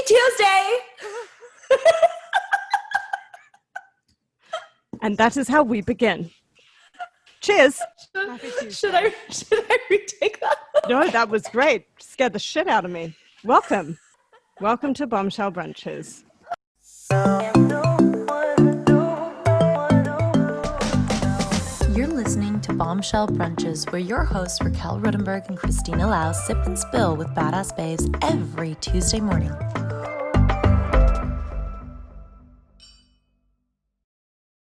Tuesday! And that is how we begin. Cheers. Should I retake that? No, that was great. Scared the shit out of me. Welcome. Welcome to Bombshell Brunches. You're listening to Bombshell Brunches, where your hosts Raquel Rodenberg and Christina Lau sip and spill with badass babes every Tuesday morning.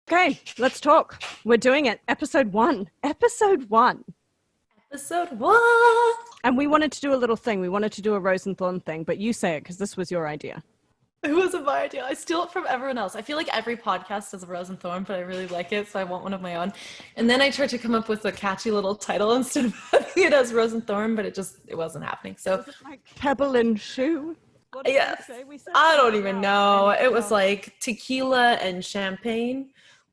Okay, let's talk. We're doing it. Episode one. Episode one. And we wanted to do a little thing. We wanted to do a rose and thorn thing, but you say it because this was your idea. It wasn't my idea. I steal it from everyone else. I feel like every podcast has a rose and thorn, but I really like it, so I want one of my own. And then I tried to come up with a catchy little title instead of having it as rose and thorn, but it wasn't happening. So was it like pebble and shoe? What did yes. we said I don't even know. It was like tequila and champagne,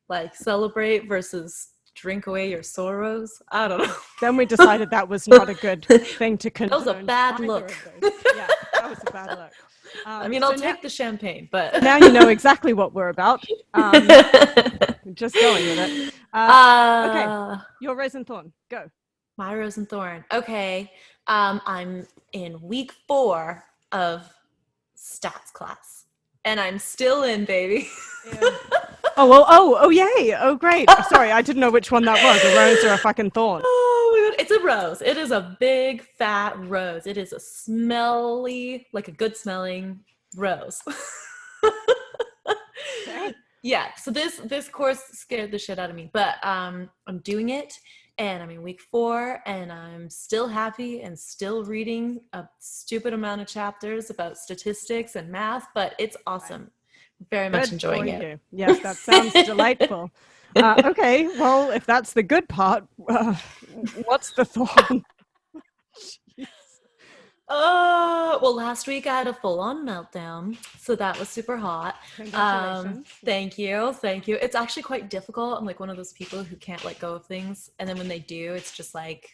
like celebrate versus drink away your sorrows. I don't know. Then we decided that was not a good thing to condone. That was a bad look. Yeah, that was a bad look. I mean, I'll take the champagne, but now you know exactly what we're about. Just going with it. Okay, your rose and thorn. Go. My rose and thorn. Okay, I'm in week 4 of stats class, and I'm still in, baby. Yeah. Oh, yay! Oh, great. Sorry, I didn't know which one that was. A rose or a fucking thorn? Oh my god, it's a rose. It is a big fat rose. It is a smelly, like a good smelling rose. Okay. Yeah. So this course scared the shit out of me, but I'm doing it, and I'm in week 4, and I'm still happy and still reading a stupid amount of chapters about statistics and math, but it's awesome. Very much enjoying it. You. Yes, that sounds delightful. Okay, well, if that's the good part, what's the thorn? Well, last week I had a full-on meltdown, so that was super hot. Congratulations. Thank you. It's actually quite difficult. I'm like one of those people who can't let go of things, and then when they do, it's just like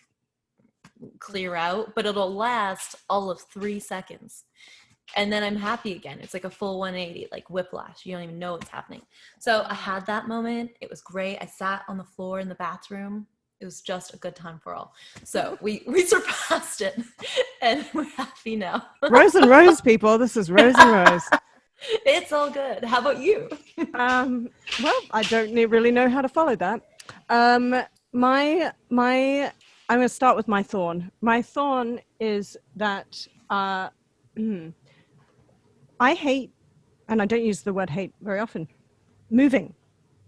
clear out, but it'll last all of 3 seconds. And then I'm happy again. It's like a full 180, like whiplash. You don't even know what's happening. So I had that moment. It was great. I sat on the floor in the bathroom. It was just a good time for all. So we surpassed it, and we're happy now. Rose and Rose, people. This is Rose and Rose. It's all good. How about you? Well, I don't really know how to follow that. I'm going to start with my thorn. My thorn is that I hate, and I don't use the word hate very often, moving.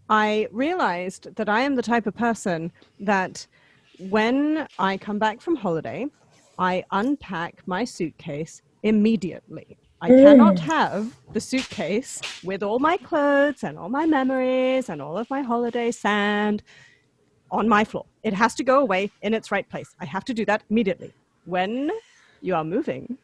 I realized that I am the type of person that when I come back from holiday, I unpack my suitcase immediately. I cannot have the suitcase with all my clothes and all my memories and all of my holiday sand on my floor. It has to go away in its right place. I have to do that immediately. When you are moving,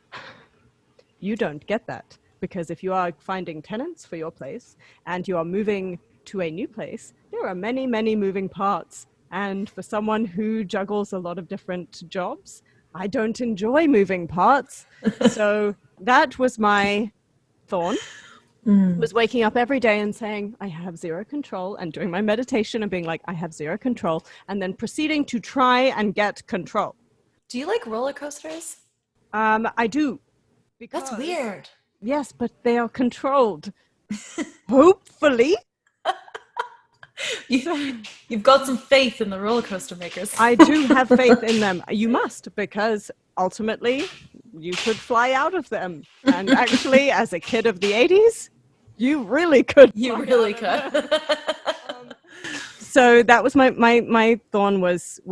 you don't get that. Because if you are finding tenants for your place and you are moving to a new place, there are many, many moving parts. And for someone who juggles a lot of different jobs, I don't enjoy moving parts. So that was my thorn, was waking up every day and saying, I have zero control, and doing my meditation and being like, I have zero control, and then proceeding to try and get control. Do you like roller coasters? I do. That's weird. Yes, but they are controlled. Hopefully. You've got some faith in the roller coaster makers. I do have faith in them. You must, because ultimately you could fly out of them. And actually, as a kid of the 80s, you really could. You really could. So that was my thorn was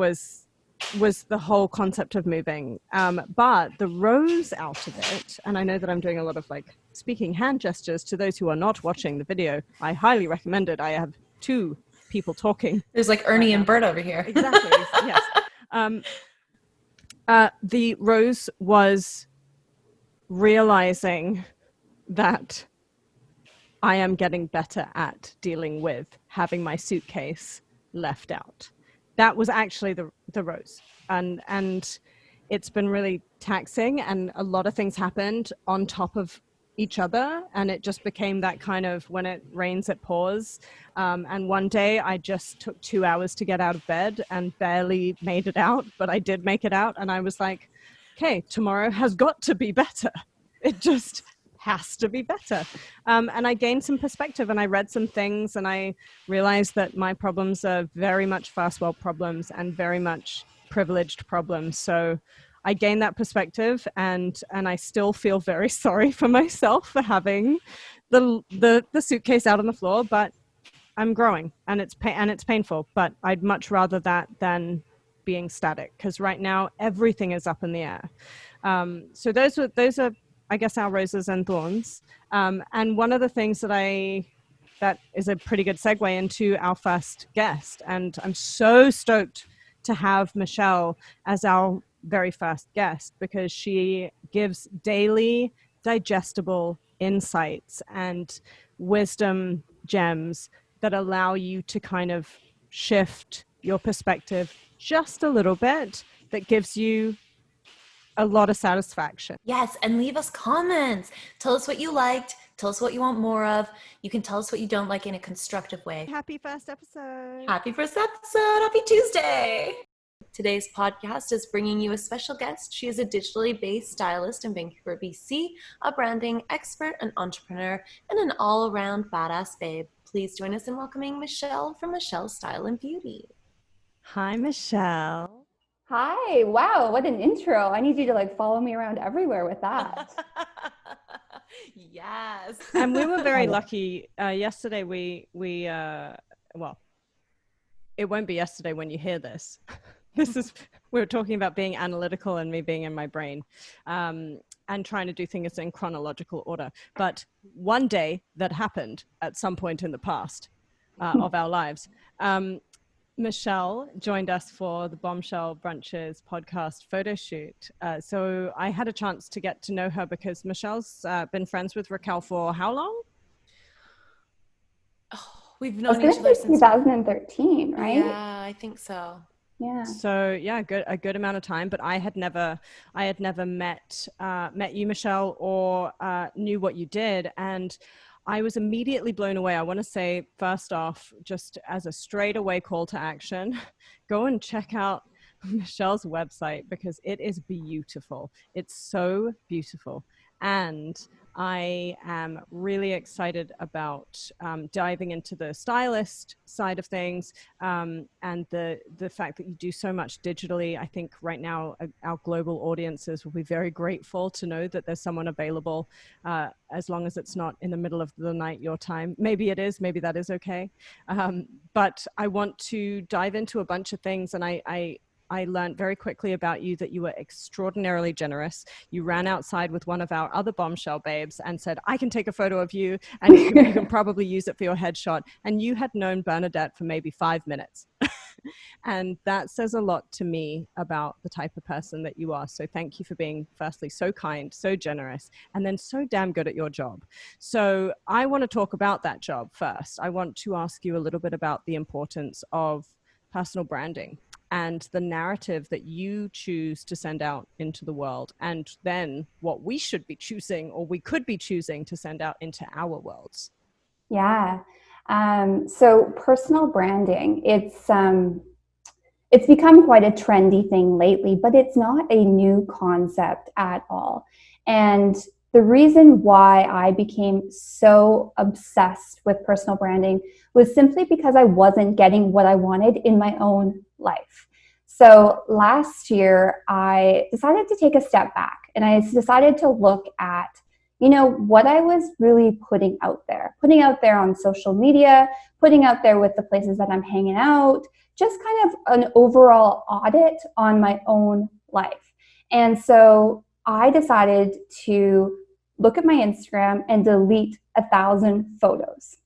the whole concept of moving. But the rose out of it, and I know that I'm doing a lot of like speaking hand gestures to those who are not watching the video. I highly recommend it. I have 2 people talking. There's like Ernie and Bert over here. Exactly. Yes. The rose was realizing that I am getting better at dealing with having my suitcase left out. That was actually the rose. And it's been really taxing, and a lot of things happened on top of each other, and it just became that kind of when it rains it pours. And one day I just took 2 hours to get out of bed and barely made it out, but I did make it out, and I was like, okay, tomorrow has got to be better. It just has to be better. And I gained some perspective, and I read some things, and I realized that my problems are very much first world problems and very much privileged problems. So I gained that perspective, and I still feel very sorry for myself for having the suitcase out on the floor, but I'm growing, and it's painful, but I'd much rather that than being static, because right now everything is up in the air. So those are, I guess, our roses and thorns. And one of the things that is a pretty good segue into our first guest, and I'm so stoked to have Michelle as our very first guest, because she gives daily digestible insights and wisdom gems that allow you to kind of shift your perspective just a little bit, that gives you a lot of satisfaction. Yes, and leave us comments. Tell us what you liked. Tell us what you want more of. You can tell us what you don't like in a constructive way. Happy first episode. Happy first episode. Happy Tuesday. Today's podcast is bringing you a special guest. She is a digitally based stylist in Vancouver, BC, a branding expert, an entrepreneur, and an all-around badass babe. Please join us in welcoming Michelle from Michelle Style and Beauty. Hi, Michelle. Hi. Wow, what an intro. I need you to follow me around everywhere with that. Yes. And we were very lucky. Yesterday well, it won't be yesterday when you hear this. We were talking about being analytical and me being in my brain, and trying to do things in chronological order. But one day that happened at some point in the past of our lives, Michelle joined us for the Bombshell Brunches podcast photo shoot. So I had a chance to get to know her because Michelle's been friends with Raquel for how long? Oh, we've known each other since 2013, right? Yeah, I think so. Yeah. So yeah, a good amount of time. But I had never met you, Michelle, or knew what you did, and I was immediately blown away. I want to say, first off, just as a straight away call to action, go and check out Michelle's website, because it is beautiful. It's so beautiful. And I am really excited about diving into the stylist side of things, and the fact that you do so much digitally. I think right now our global audiences will be very grateful to know that there's someone available, as long as it's not in the middle of the night your time. Maybe it is, maybe that is okay. But I want to dive into a bunch of things, and I learned very quickly about you that you were extraordinarily generous. You ran outside with one of our other bombshell babes and said, I can take a photo of you, and you can probably use it for your headshot. And you had known Bernadette for maybe 5 minutes. And that says a lot to me about the type of person that you are. So thank you for being, firstly, so kind, so generous, and then so damn good at your job. So I want to talk about that job first. I want to ask you a little bit about the importance of personal branding and the narrative that you choose to send out into the world, and then what we should be choosing, or we could be choosing, to send out into our worlds. Yeah. So personal branding, it's become quite a trendy thing lately, but it's not a new concept at all. And the reason why I became so obsessed with personal branding was simply because I wasn't getting what I wanted in my own life. So last year, I decided to take a step back, and I decided to look at, what I was really putting out there on social media, putting out there with the places that I'm hanging out, just kind of an overall audit on my own life. And so I decided to look at my Instagram and delete 1,000 photos.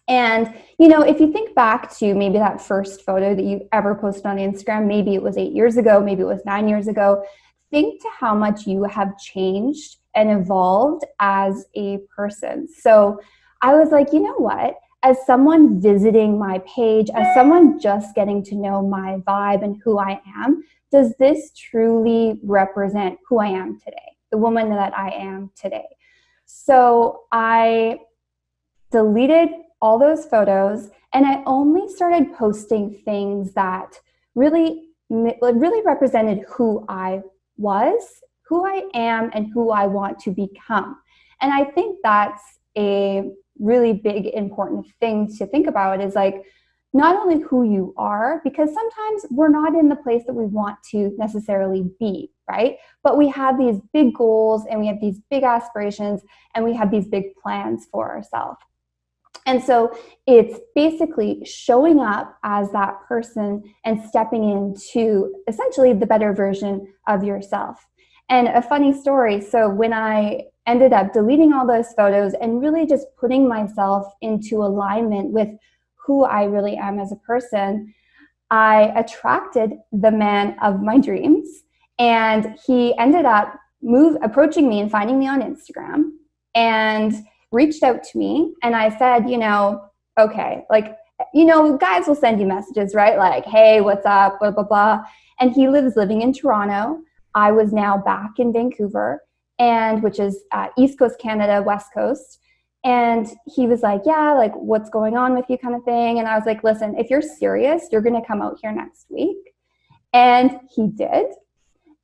And, if you think back to maybe that first photo that you ever posted on Instagram, maybe it was 8 years ago, maybe it was 9 years ago, think to how much you have changed and evolved as a person. So I was like, you know what? As someone visiting my page, as someone just getting to know my vibe and who I am, does this truly represent who I am today, the woman that I am today? So I deleted all those photos, and I only started posting things that really represented who I was, who I am, and who I want to become. And I think that's a really big, important thing to think about, is like, not only who you are, because sometimes we're not in the place that we want to necessarily be, right? But we have these big goals, and we have these big aspirations, and we have these big plans for ourselves. And so it's basically showing up as that person and stepping into essentially the better version of yourself. And a funny story, so when I ended up deleting all those photos and really just putting myself into alignment with who I really am as a person, I attracted the man of my dreams. And he ended up approaching me and finding me on Instagram and reached out to me. And I said, okay, like, guys will send you messages, right? Like, hey, what's up, blah, blah, blah. And he living in Toronto. I was now back in Vancouver, which is East Coast Canada, West Coast. And he was like, yeah, like, what's going on with you, kind of thing. And I was like, listen, if you're serious, you're going to come out here next week. And he did.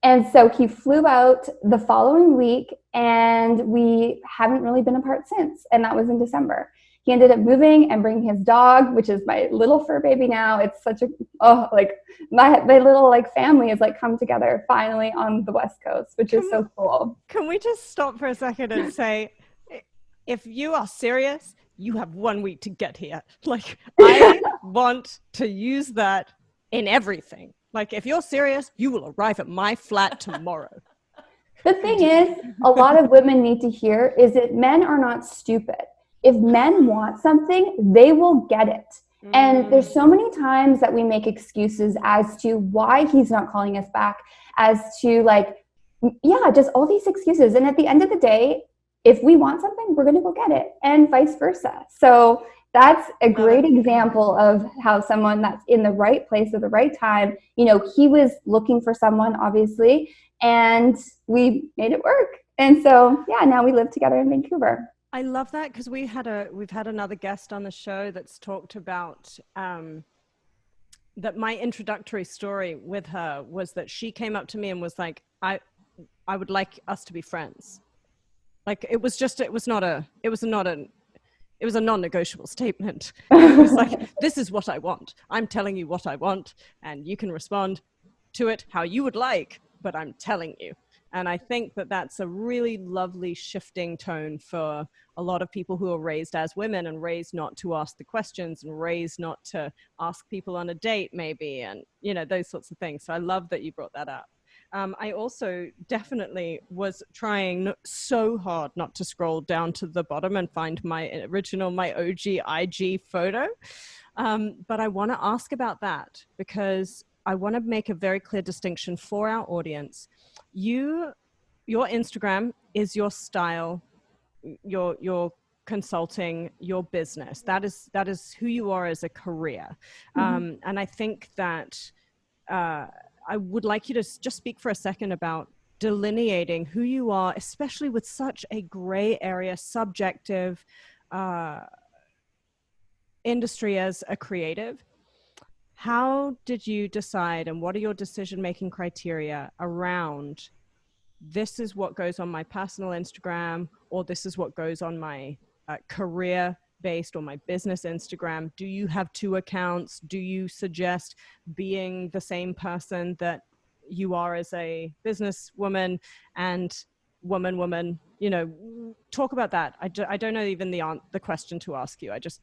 And so he flew out the following week, and we haven't really been apart since. And that was in December. He ended up moving and bringing his dog, which is my little fur baby now. It's such my little like family is like come together finally on the West Coast, which is so cool. Can we just stop for a second and say, if you are serious, you have 1 week to get here. Like, I want to use that in everything. Like, if you're serious, you will arrive at my flat tomorrow. The thing is, a lot of women need to hear is that men are not stupid. If men want something, they will get it. And there's so many times that we make excuses as to why he's not calling us back, as to just all these excuses. And at the end of the day, if we want something, we're going to go get it, and vice versa. So that's a great example of how someone that's in the right place at the right time, he was looking for someone, obviously, and we made it work. And so, now we live together in Vancouver. I love that, because we've had another guest on the show that's talked about that my introductory story with her was that she came up to me and was like, I would like us to be friends. Like, it was a non-negotiable statement. It was like, this is what I want. I'm telling you what I want, and you can respond to it how you would like, but I'm telling you. And I think that that's a really lovely shifting tone for a lot of people who are raised as women and raised not to ask the questions and raised not to ask people on a date maybe, and, those sorts of things. So I love that you brought that up. I also definitely was trying so hard not to scroll down to the bottom and find my OG IG photo. But I want to ask about that, because I want to make a very clear distinction for our audience. Your Instagram is your style, your consulting, your business. That is who you are as a career. And I think that I would like you to just speak for a second about delineating who you are, especially with such a gray area, subjective industry as a creative. How did you decide, and what are your decision-making criteria around this is what goes on my personal Instagram, or this is what goes on my career-based or my business Instagram? Do you have two accounts? Do you suggest being the same person that you are as a businesswoman and woman? Talk about that. I don't know even the question to ask you. I just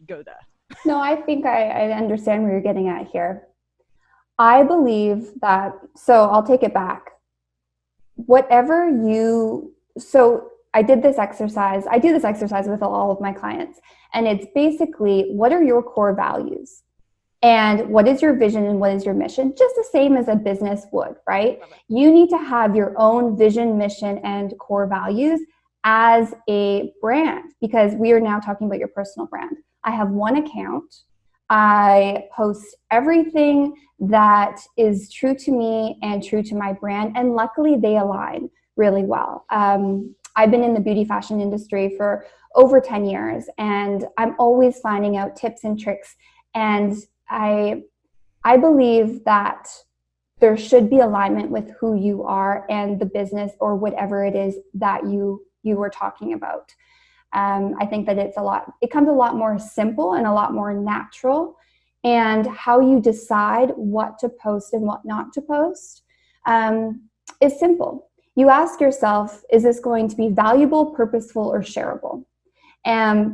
go there. No, I think I understand where you're getting at here. I believe that, so I'll take it back. I did this exercise. I do this exercise with all of my clients. And it's basically, what are your core values? And what is your vision and what is your mission? Just the same as a business would, right? You need to have your own vision, mission, and core values as a brand, because we are now talking about your personal brand. I have one account. I post everything that is true to me and true to my brand. And luckily they align really well. I've been in the beauty fashion industry for over 10 years, and I'm always finding out tips and tricks. And I believe that there should be alignment with who you are and the business or whatever it is that you were talking about. I think that it comes a lot more simple and a lot more natural. And how you decide what to post and what not to post is simple. You ask yourself, is this going to be valuable, purposeful, or shareable?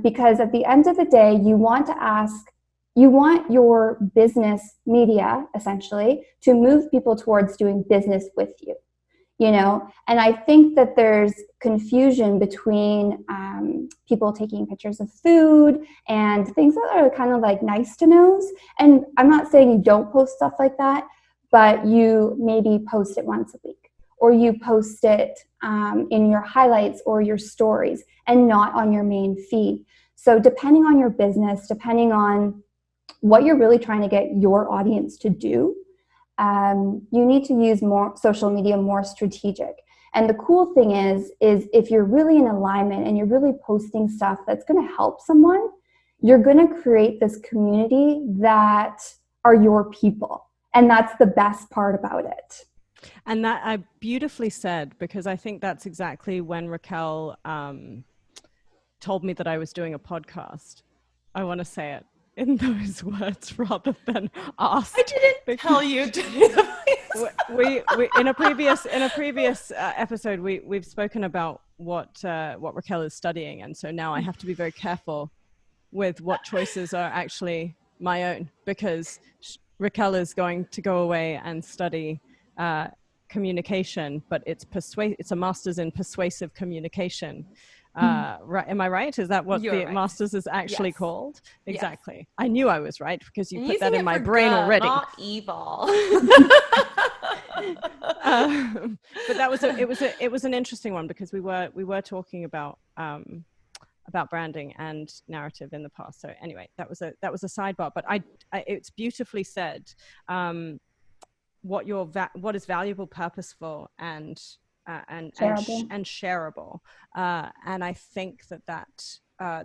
Because at the end of the day, you want your business media, essentially, to move people towards doing business with you. And I think that there's confusion between people taking pictures of food and things that are kind of like nice to knows. And I'm not saying you don't post stuff like that, but you maybe post it once a week, or you post it in your highlights or your stories and not on your main feed. So depending on your business, depending on what you're really trying to get your audience to do, you need to use more social media, more strategic. And the cool thing is if you're really in alignment and you're really posting stuff that's going to help someone, you're going to create this community that are your people. And that's the best part about it. And that I beautifully said, because I think that's exactly when Raquel told me that I was doing a podcast. I want to say it in those words rather than ask. I didn't tell you to do the we in a previous episode we've spoken about what Raquel is studying, and so now I have to be very careful with what choices are actually my own, because Raquel is going to go away and study communication, but it's a master's in persuasive communication. Right? Am I right? Is that what You're the right. master's is actually called? Yes. Exactly. I knew I was right because you put Using that in it my for brain good, already. not evil. But it was an interesting one, because we were talking about branding and narrative in the past. So anyway, that was a sidebar. But it's beautifully said. What is valuable, purposeful, and shareable. And I think that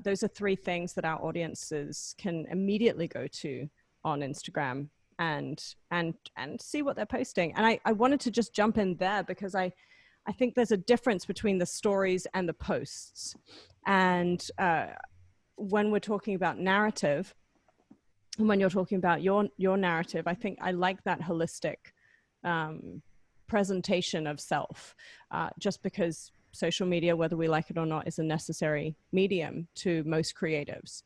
those are three things that our audiences can immediately go to on Instagram and see what they're posting. And I wanted to just jump in there, because I think there's a difference between the stories and the posts. And when we're talking about narrative, and when you're talking about your narrative, I think I like that holistic presentation of self, just because social media, whether we like it or not, is a necessary medium to most creatives.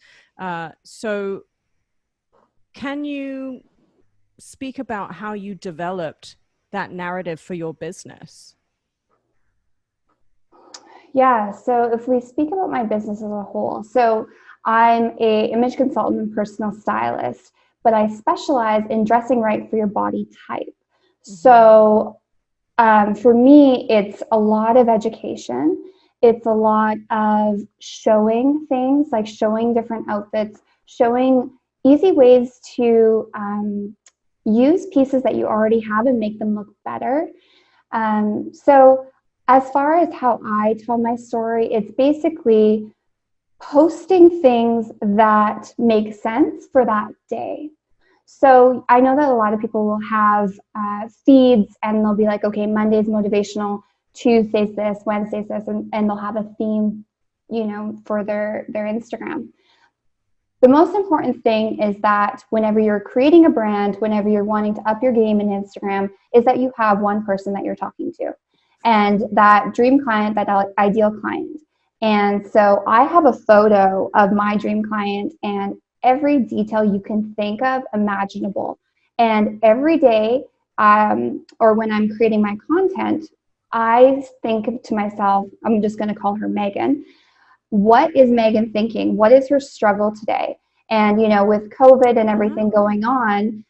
So can you speak about how you developed that narrative for your business? Yeah, so if we speak about my business as a whole, so I'm an image consultant and personal stylist, but I specialize in dressing right for your body type. Mm-hmm. So for me, it's a lot of education. It's a lot of showing things, like showing different outfits, showing easy ways to use pieces that you already have and make them look better. So as far as how I tell my story, it's basically posting things that make sense for that day. So I know that a lot of people will have feeds, and they'll be like, okay, Monday's motivational, Tuesday's this, Wednesday's this, and they'll have a theme, for their Instagram. The most important thing is that whenever you're creating a brand, whenever you're wanting to up your game in Instagram, is that you have one person that you're talking to, and that dream client, that ideal client. And so I have a photo of my dream client and every detail you can think of imaginable. And every day, or when I'm creating my content, I think to myself, I'm just going to call her Megan. What is Megan thinking? What is her struggle today? And, with COVID and everything going on,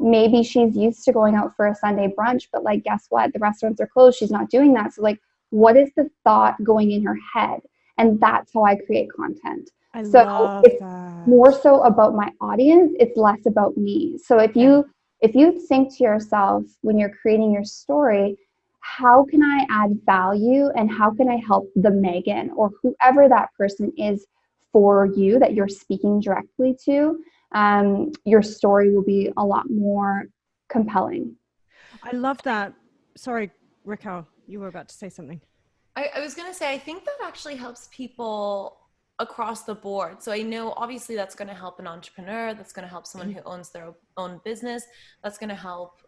maybe she's used to going out for a Sunday brunch, but like, guess what? The restaurants are closed. She's not doing that. So like, what is the thought going in her head? And that's how I create content. So it's more so about my audience. It's less about me. So if you think to yourself when you're creating your story, how can I add value and how can I help the Megan or whoever that person is for you that you're speaking directly to, your story will be a lot more compelling. I love that. Sorry, Raquel, you were about to say something. I was going to say, I think that actually helps people across the board. So I know obviously that's going to help an entrepreneur, that's going to help someone who owns their own business, that's going to help,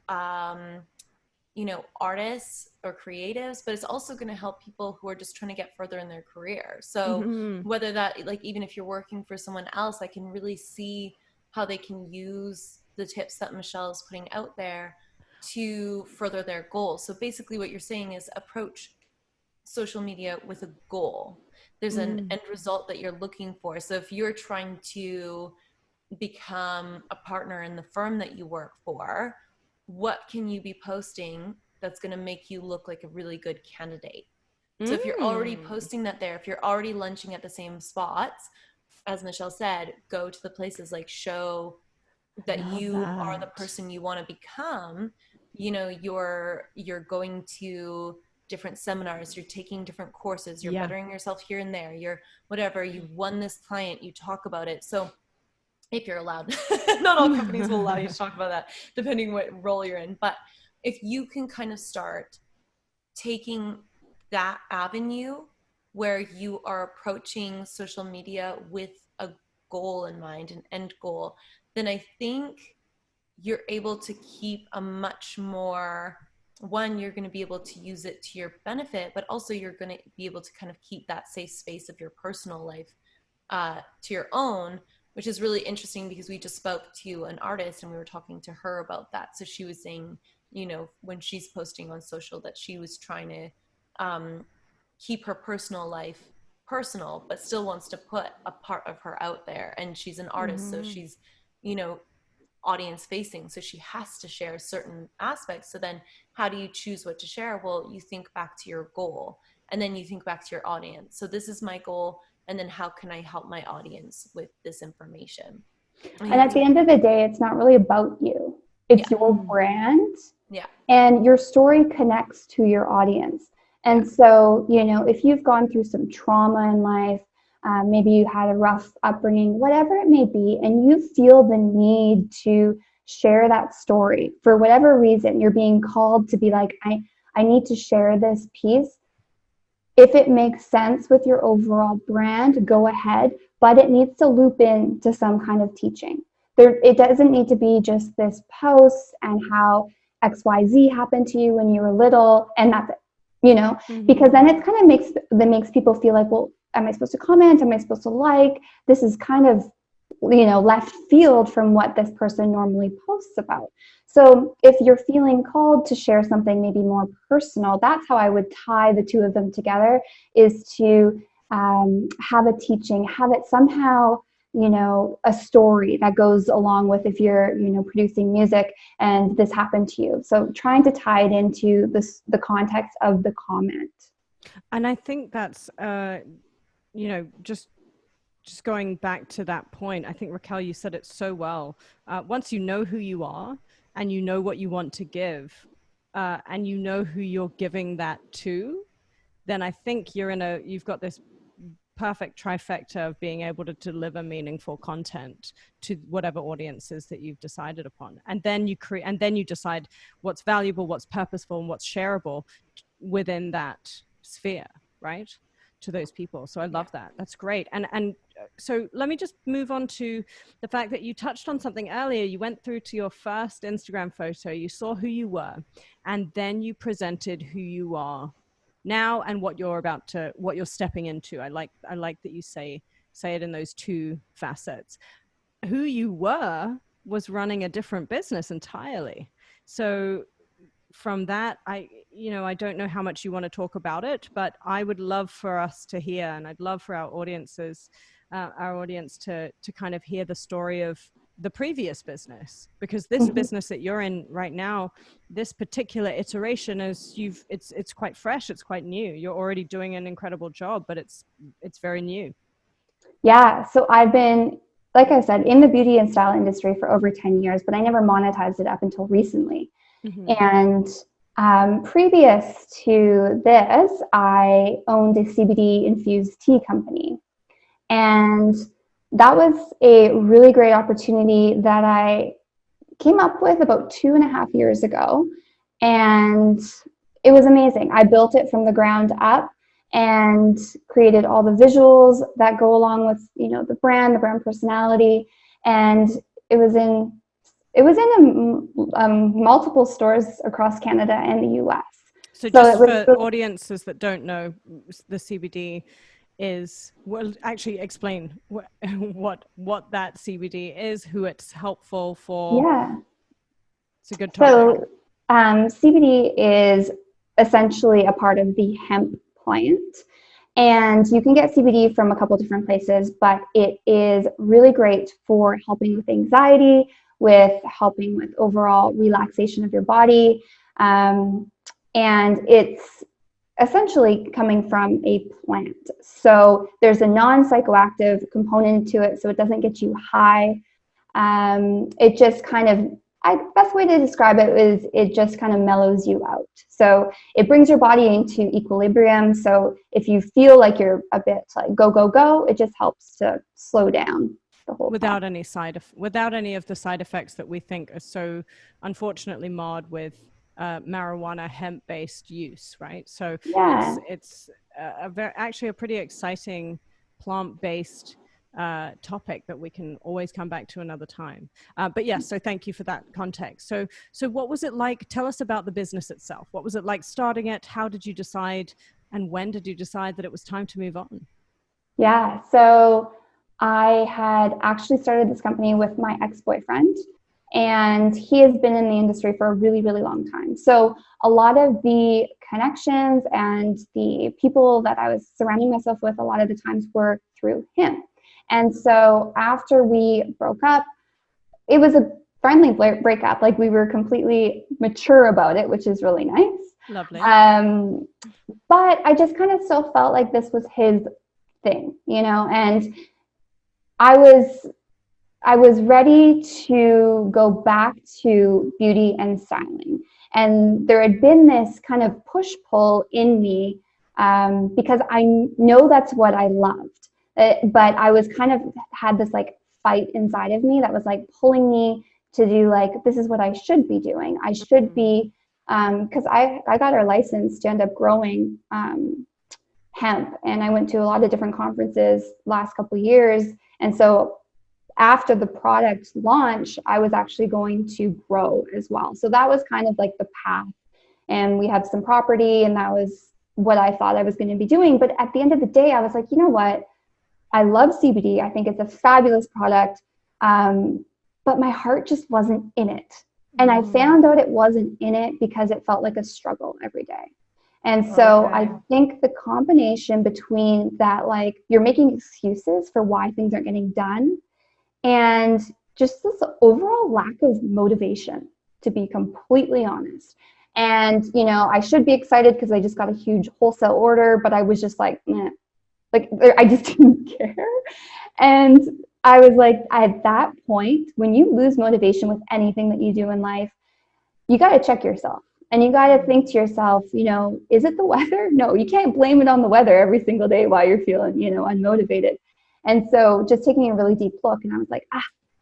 artists or creatives, but it's also going to help people who are just trying to get further in their career. So whether that, like, even if you're working for someone else, I can really see how they can use the tips that Michelle is putting out there to further their goals. So basically what you're saying is approach social media with a goal. There's an end result that you're looking for. So if you're trying to become a partner in the firm that you work for, what can you be posting that's going to make you look like a really good candidate? So if you're already posting that there, if you're already lunching at the same spots, as Michelle said, go to the places, like show that you are the person you want to become. You're going to different seminars, you're taking different courses, you're bettering yourself here and there, you're whatever, you won this client, you talk about it. So if you're allowed, not all companies will allow you to talk about that, depending what role you're in. But if you can kind of start taking that avenue where you are approaching social media with a goal in mind, an end goal, then I think you're able to keep a much more, you're going to be able to use it to your benefit, but also you're going to be able to kind of keep that safe space of your personal life to your own, which is really interesting because we just spoke to an artist and we were talking to her about that. So she was saying, when she's posting on social, that she was trying to keep her personal life personal, but still wants to put a part of her out there. And she's an artist, so she's, audience facing, so she has to share certain aspects. So then how do you choose what to share? Well, you think back to your goal, and then you think back to your audience. So this is my goal, and then how can I help my audience with this information? And at the end of the day, it's not really about you. It's your brand. Yeah. And your story connects to your audience. And so, if you've gone through some trauma in life, maybe you had a rough upbringing, whatever it may be, and you feel the need to share that story for whatever reason, you're being called to be like, I need to share this piece. If it makes sense with your overall brand, go ahead, but it needs to loop in to some kind of teaching. It doesn't need to be just this post and how XYZ happened to you when you were little, and that's it, because then it kind of makes people feel like, well, am I supposed to comment? Am I supposed to like? This is kind of, left field from what this person normally posts about. So if you're feeling called to share something maybe more personal, that's how I would tie the two of them together, is to have a teaching, have it somehow, a story that goes along with, if you're, producing music and this happened to you. So trying to tie it into the context of the comment. And I think that's, just going back to that point, I think, Raquel, you said it so well. Once you know who you are and you know what you want to give, and you know who you're giving that to, then I think you've got this perfect trifecta of being able to deliver meaningful content to whatever audiences that you've decided upon. And then you decide what's valuable, what's purposeful, and what's shareable within that sphere, right? To those people. So I love that. That's great. And so let me just move on to the fact that you touched on something earlier. You went through to your first Instagram photo, you saw who you were, and then you presented who you are now and what you're stepping into. I like that you say it in those two facets. Who you were was running a different business entirely. So from that, I don't know how much you want to talk about it, but I would love for us to hear, and I'd love for our audience to kind of hear the story of the previous business, because this business that you're in right now, this particular iteration it's quite fresh, it's quite new. You're already doing an incredible job, but it's very new. Yeah. So I've been, like I said, in the beauty and style industry for over 10 years, but I never monetized it up until recently. And Previous to this, I owned a CBD infused tea company. And that was a really great opportunity that I came up with about 2.5 years ago. And it was amazing. I built it from the ground up and created all the visuals that go along with, the brand personality. And it was in multiple stores across Canada and the US. So just for audiences that don't know, the CBD is, well, actually explain what that CBD is, who it's helpful for. Yeah. It's a good topic. So CBD is essentially a part of the hemp plant. And you can get CBD from a couple different places, but it is really great for helping with anxiety, with helping with overall relaxation of your body. And it's essentially coming from a plant. So there's a non-psychoactive component to it, so it doesn't get you high. It just kind of, best way to describe it is it just kind of mellows you out. So it brings your body into equilibrium. So if you feel like you're a bit like go, it just helps to slow down the whole without any of the side effects that we think are so unfortunately marred with marijuana hemp-based use, right? So yeah. it's actually a pretty exciting plant-based topic that we can always come back to another time. But yes, so thank you for that context. So what was it like? Tell us about the business itself. What was it like starting it? How did you decide, and when did you decide that it was time to move on? Yeah, so I had actually started this company with my ex-boyfriend, and he has been in the industry for a really, really long time. So a lot of the connections and the people that I was surrounding myself with a lot of the times were through him. And so after we broke up, it was a friendly breakup. Like, we were completely mature about it, which is really nice. Lovely. But I just kind of still felt like this was his thing, and I was ready to go back to beauty and styling. And there had been this kind of push-pull in me because I know that's what I loved. But I was kind of had this like fight inside of me that was like pulling me to do like, this is what I should be doing. I should be, because I got our license to end up growing hemp. And I went to a lot of different conferences last couple of years. And so after the product launch, I was actually going to grow as well. So that was kind of like the path. And we have some property, and that was what I thought I was going to be doing. But at the end of the day, I was like, you know what? I love CBD. I think it's a fabulous product. But my heart just wasn't in it. And I found out it wasn't in it because it felt like a struggle every day. And so I think the combination between that, like, you're making excuses for why things aren't getting done, and just this overall lack of motivation, to be completely honest. And, I should be excited because I just got a huge wholesale order, but I was just like, like, I just didn't care. And I was like, at that point, when you lose motivation with anything that you do in life, you got to check yourself. And you got to think to yourself, is it the weather? No, you can't blame it on the weather every single day while you're feeling, unmotivated. And so just taking a really deep look, and I was like, I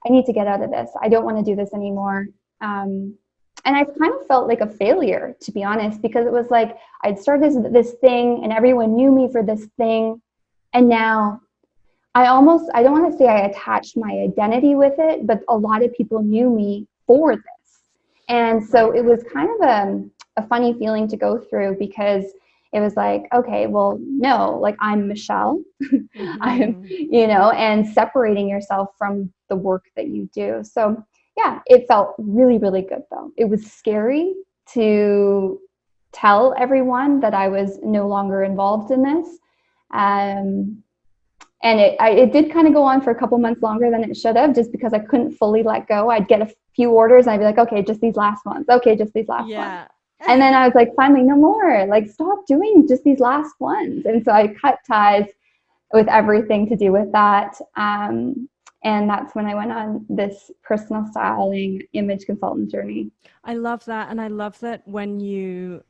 need to get out of this. I don't want to do this anymore. And I kind of felt like a failure, to be honest, because it was like I'd started this thing and everyone knew me for this thing. And now I don't want to say I attached my identity with it, but a lot of people knew me for this. And so it was kind of a funny feeling to go through, because it was like, okay, well, no, like, I'm Michelle, I'm, and separating yourself from the work that you do. So yeah, it felt really, really good though. It was scary to tell everyone that I was no longer involved in this. And it did kind of go on for a couple months longer than it should have, just because I couldn't fully let go. I'd get a few orders and I'd be like, okay, just these last ones. Okay, just these last ones. And then I was like, finally, no more. Like, stop doing just these last ones. And so I cut ties with everything to do with that. And And that's when I went on this personal styling image consultant journey. I love that. And I love that when you,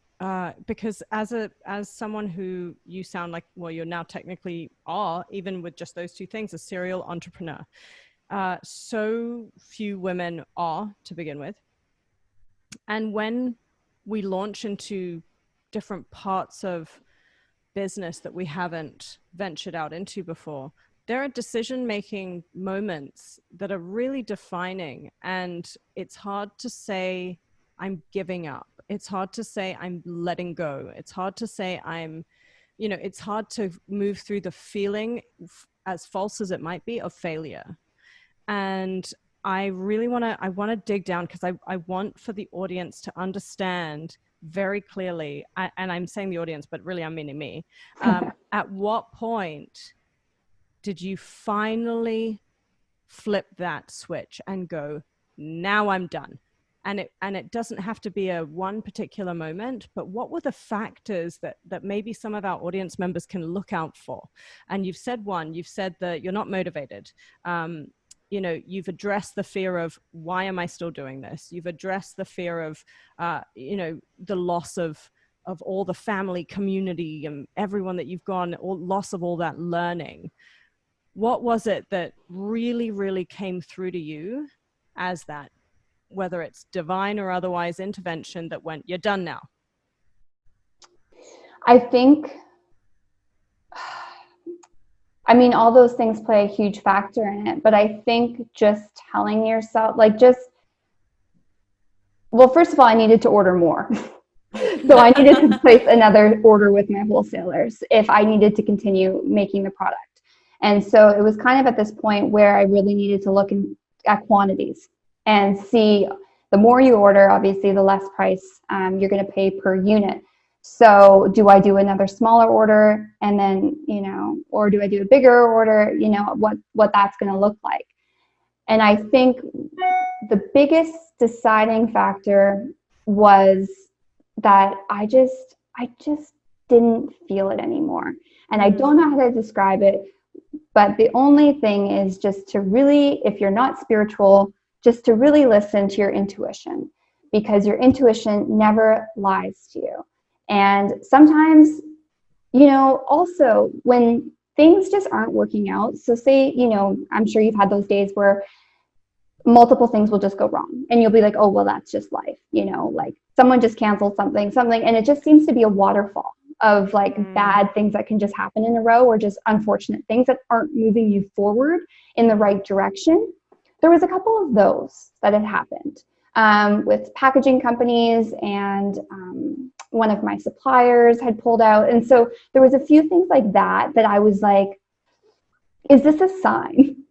because as someone who you sound like, well, you're now technically are, even with just those two things, a serial entrepreneur. So few women are to begin with. And when we launch into different parts of business that we haven't ventured out into before, there are decision-making moments that are really defining. And it's hard to say, I'm giving up. It's hard to say, I'm letting go. It's hard to say, it's hard to move through the feeling, as false as it might be, of failure. And I really want to dig down, because I want for the audience to understand very clearly, and I'm saying the audience, but really I'm meaning me. At what point did you finally flip that switch and go, now I'm done? And it doesn't have to be a one particular moment, but what were the factors that maybe some of our audience members can look out for? And you've said that you're not motivated. You've addressed the fear of, why am I still doing this? You've addressed the fear of, the loss of all the family, community, and everyone that you've gone, or loss of all that learning. What was it that really, really came through to you as that, whether it's divine or otherwise, intervention that went, you're done now? I think, all those things play a huge factor in it, but I think just telling yourself, well, first of all, I needed to order more. So I needed to place another order with my wholesalers if I needed to continue making the product. And so it was kind of at this point where I really needed to look at quantities and see, the more you order, obviously, the less price you're going to pay per unit. So do I do another smaller order, and then, or do I do a bigger order, what that's going to look like? And I think the biggest deciding factor was that I just didn't feel it anymore. And I don't know how to describe it, but the only thing is just to really, if you're not spiritual, just to really listen to your intuition, because your intuition never lies to you. And sometimes, also when things just aren't working out, so say, I'm sure you've had those days where multiple things will just go wrong, and you'll be like, oh, well, that's just life, like someone just canceled something, and it just seems to be a waterfall of bad things that can just happen in a row, or just unfortunate things that aren't moving you forward in the right direction. There was a couple of those that had happened with packaging companies, and one of my suppliers had pulled out. And so there was a few things like that I was like, is this a sign?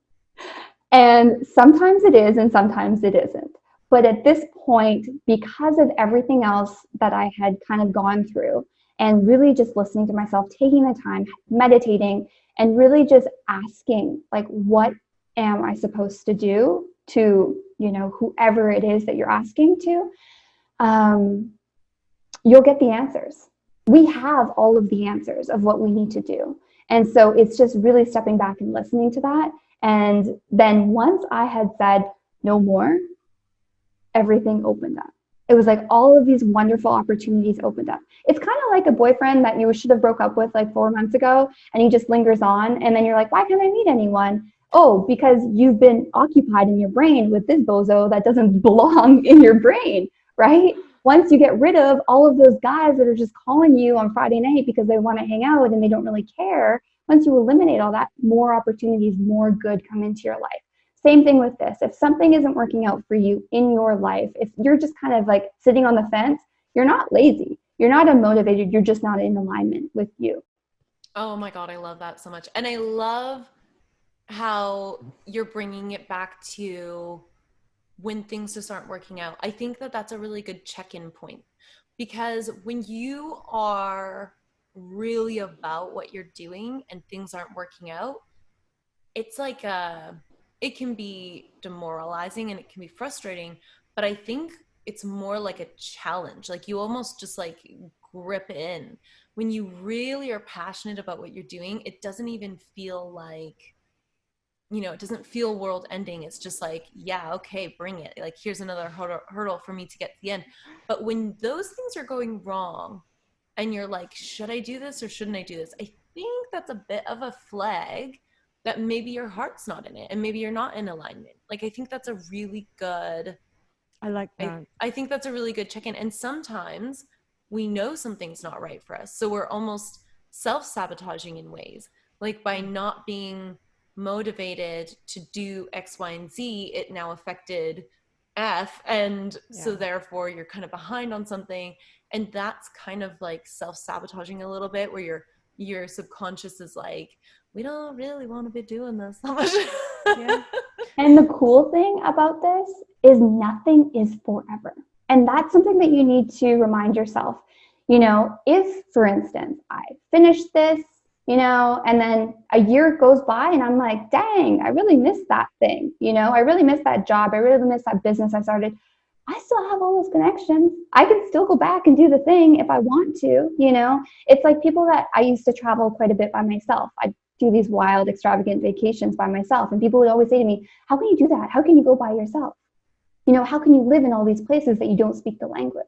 And sometimes it is, and sometimes it isn't. But at this point, because of everything else that I had kind of gone through, and really just listening to myself, taking the time, meditating, and really just asking, what am I supposed to do to, whoever it is that you're asking to, you'll get the answers. We have all of the answers of what we need to do. And so it's just really stepping back and listening to that. And then once I had said no more, everything opened up. It was like all of these wonderful opportunities opened up. It's kind of like a boyfriend that you should have broke up with 4 months ago, and he just lingers on. And then you're like, why can't I meet anyone? Oh, because you've been occupied in your brain with this bozo that doesn't belong in your brain, right? Once you get rid of all of those guys that are just calling you on Friday night because they want to hang out and they don't really care, once you eliminate all that, more opportunities, more good come into your life. Same thing with this. If something isn't working out for you in your life, if you're just kind of sitting on the fence, you're not lazy. You're not unmotivated. You're just not in alignment with you. Oh my God, I love that so much. And I love how you're bringing it back to when things just aren't working out. I think that that's a really good check-in point, because when you are really about what you're doing and things aren't working out, it's it can be demoralizing and it can be frustrating, but I think it's more like a challenge. You almost just grip in. When you really are passionate about what you're doing, it doesn't even feel like you know, it doesn't feel world ending. It's just like, yeah, okay, bring it. Like, here's another hurdle for me to get to the end. But when those things are going wrong and you're like, should I do this or shouldn't I do this? I think that's a bit of a flag that maybe your heart's not in it and maybe you're not in alignment. Like, I think that's a really good, I like that. I think that's a really good check-in. And sometimes we know something's not right for us. So we're almost self-sabotaging in ways. Like by not being motivated to do X, Y, and Z, it now affected F. And so therefore you're kind of behind on something. And that's kind of like self-sabotaging a little bit, where your subconscious is like, we don't really want to be doing this so much. Yeah. And the cool thing about this is nothing is forever. And that's something that you need to remind yourself. You know, if, for instance, I finish this, you know, and then a year goes by and I'm like, dang, I really missed that thing. You know, I really missed that job. I really missed that business I started. I still have all those connections. I can still go back and do the thing if I want to, you know. It's like people that I used to travel quite a bit by myself. I do these wild, extravagant vacations by myself. And people would always say to me, how can you do that? How can you go by yourself? You know, how can you live in all these places that you don't speak the language?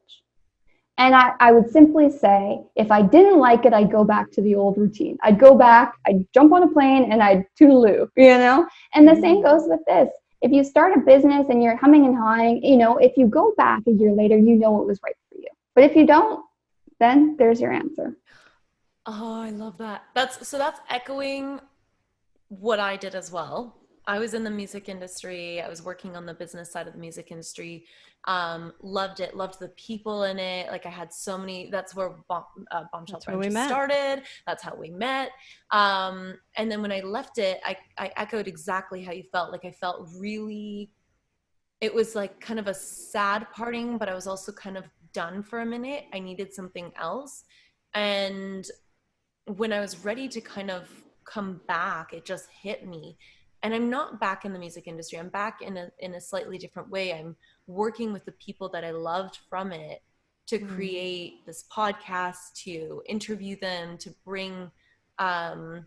And I would simply say, if I didn't like it, I'd go back to the old routine. I'd go back, I'd jump on a plane and I'd toodaloo, you know? And the same goes with this. If you start a business and you're humming and hawing, you know, if you go back a year later, you know it was right for you. But if you don't, then there's your answer. Oh, I love that. That's echoing what I did as well. I was in the music industry. I was working on the business side of the music industry. Loved it. Loved the people in it. Like I had so many. That's where Bombshell Brunch started. That's how we met. And then when I left it, I echoed exactly how you felt. Like I felt really. It was like kind of a sad parting, but I was also kind of done for a minute. I needed something else, and when I was ready to kind of come back, it just hit me. And I'm not back in the music industry. I'm back in a slightly different way. I'm working with the people that I loved from it to create this podcast, to interview them, to bring that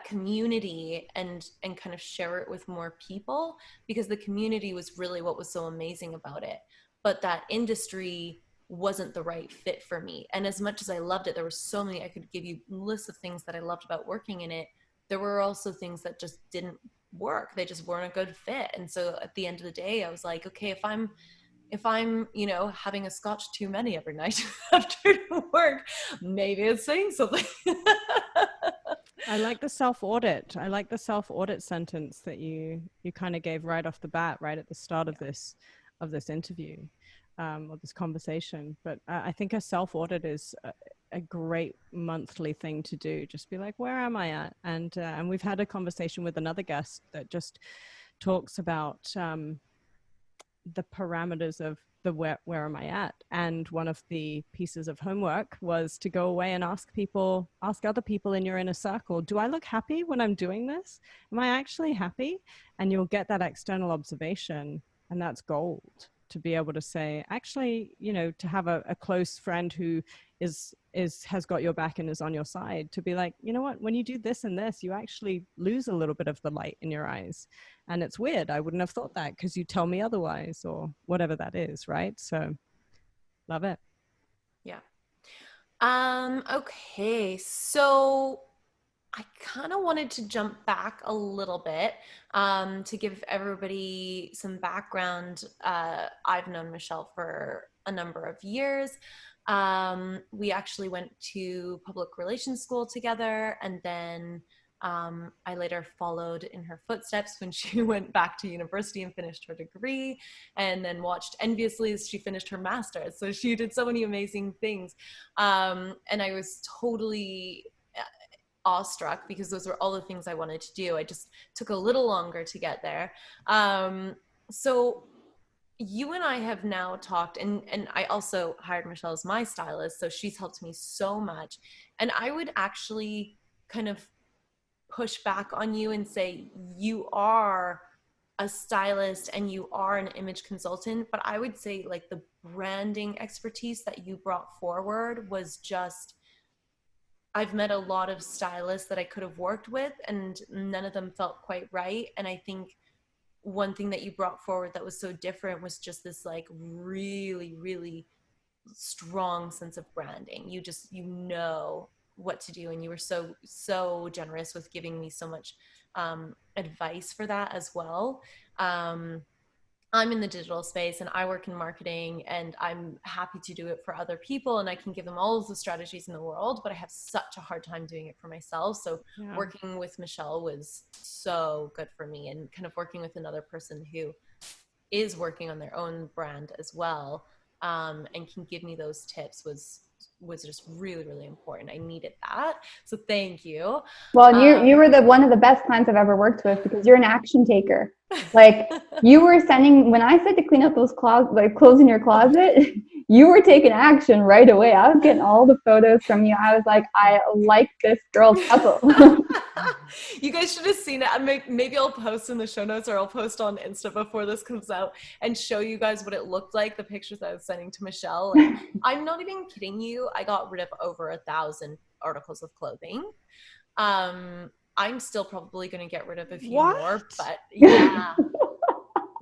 community and kind of share it with more people, because the community was really what was so amazing about it. But that industry wasn't the right fit for me. And as much as I loved it, there were so many, I could give you lists of things that I loved about working in it. There were also things that just didn't work. They just weren't a good fit. And so at the end of the day, I was like, okay, if I'm, you know, having a scotch too many every night after work, maybe it's saying something. I like the self-audit. I like the self-audit sentence that you kind of gave right off the bat, right at the start of this interview. Or this conversation. But I think a self-audit is a great monthly thing to do. Just be like, where am I at? And we've had a conversation with another guest that just talks about the parameters of the where am I at? And one of the pieces of homework was to go away and ask other people in your inner circle, do I look happy when I'm doing this? Am I actually happy? And you'll get that external observation, and that's gold. To be able to say, actually, you know, to have a close friend who has got your back and is on your side, to be like, you know what, when you do this and this, you actually lose a little bit of the light in your eyes. And it's weird. I wouldn't have thought that because you tell me otherwise, or whatever that is, right? So love it. Yeah. Okay. So I kind of wanted to jump back a little bit to give everybody some background. I've known Michelle for a number of years. We actually went to public relations school together, and then I later followed in her footsteps when she went back to university and finished her degree, and then watched enviously as she finished her master's. So she did so many amazing things. And I was totally awestruck because those were all the things I wanted to do. I just took a little longer to get there. So you and I have now talked, and I also hired Michelle as my stylist, so she's helped me so much. And I would actually kind of push back on you and say you are a stylist and you are an image consultant, but I would say like the branding expertise that you brought forward was just I've met a lot of stylists that I could have worked with, and none of them felt quite right. And I think one thing that you brought forward that was so different was just this like really, really strong sense of branding. You know what to do, and you were so generous with giving me so much advice for that as well. um, I'm in the digital space and I work in marketing, and I'm happy to do it for other people and I can give them all of the strategies in the world, but I have such a hard time doing it for myself. So Yeah. working with Michelle was so good for me, and kind of working with another person who is working on their own brand as well, and can give me those tips was just really, really important. I needed that. So thank you. Well, you were the one of the best clients I've ever worked with, because you're an action taker. Like, you were sending, when I said to clean up those clothes in your closet, you were taking action right away. I was getting all the photos from you. I was like, I like this girl's hustle. You guys should have seen it. Maybe I'll post in the show notes, or I'll post on Insta before this comes out and show you guys what it looked like, the pictures I was sending to Michelle. Like, I'm not even kidding you. I got rid of over 1,000 articles of clothing. I'm still probably going to get rid of a few more, but yeah.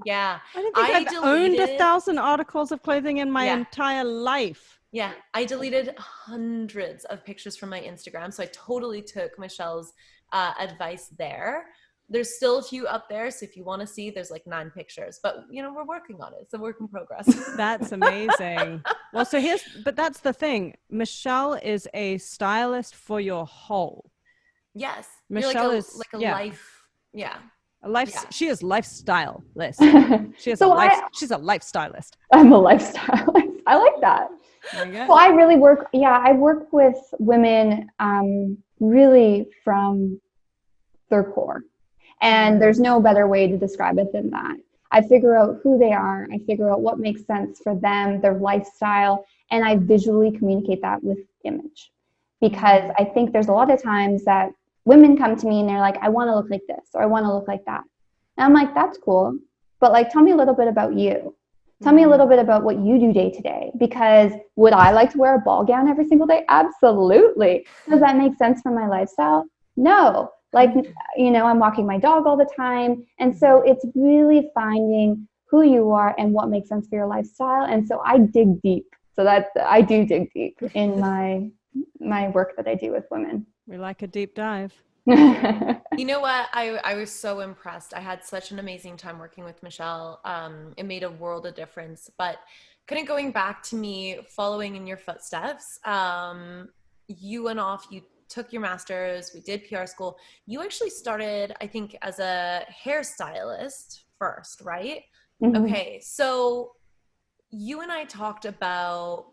Yeah. I don't think I've owned 1,000 articles of clothing in my Yeah. entire life. Yeah, I deleted hundreds of pictures from my Instagram. So I totally took Michelle's advice there. There's still a few up there. So if you want to see, there's like 9 pictures, but you know, we're working on it. It's a work in progress. That's amazing. Well, so but that's the thing. Michelle is a stylist for your whole. Yes. Michelle is like a life. Yeah. She is lifestyle list. She's a lifestylist. I'm a lifestylist. I like that. So I really work with women really from their core. And there's no better way to describe it than that. I figure out who they are. I figure out what makes sense for them, their lifestyle, and I visually communicate that with image. Because I think there's a lot of times that women come to me and they're like, I want to look like this, or I want to look like that. And I'm like, that's cool. But like, tell me a little bit about you. Tell me a little bit about what you do day to day, because would I like to wear a ball gown every single day? Absolutely. Does that make sense for my lifestyle? No. Like, you know, I'm walking my dog all the time. And so it's really finding who you are and what makes sense for your lifestyle. And so I dig deep. So I do dig deep in my work that I do with women. We like a deep dive. You know what? I was so impressed. I had such an amazing time working with Michelle. It made a world of difference. But kind of going back to me following in your footsteps, you went off, you took your master's, we did PR school. You actually started, I think, as a hairstylist first, right? Mm-hmm. Okay. So you and I talked about,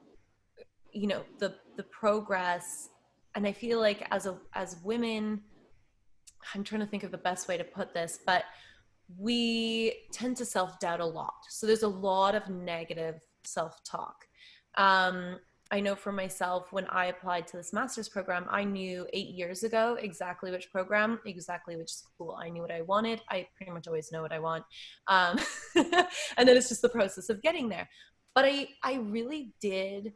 you know, the progress, and I feel like as women, I'm trying to think of the best way to put this, but we tend to self-doubt a lot. So there's a lot of negative self-talk. I know for myself, when I applied to this master's program, I knew 8 years ago exactly which program, exactly which school. I knew what I wanted. I pretty much always know what I want. And then it's just the process of getting there. But I really did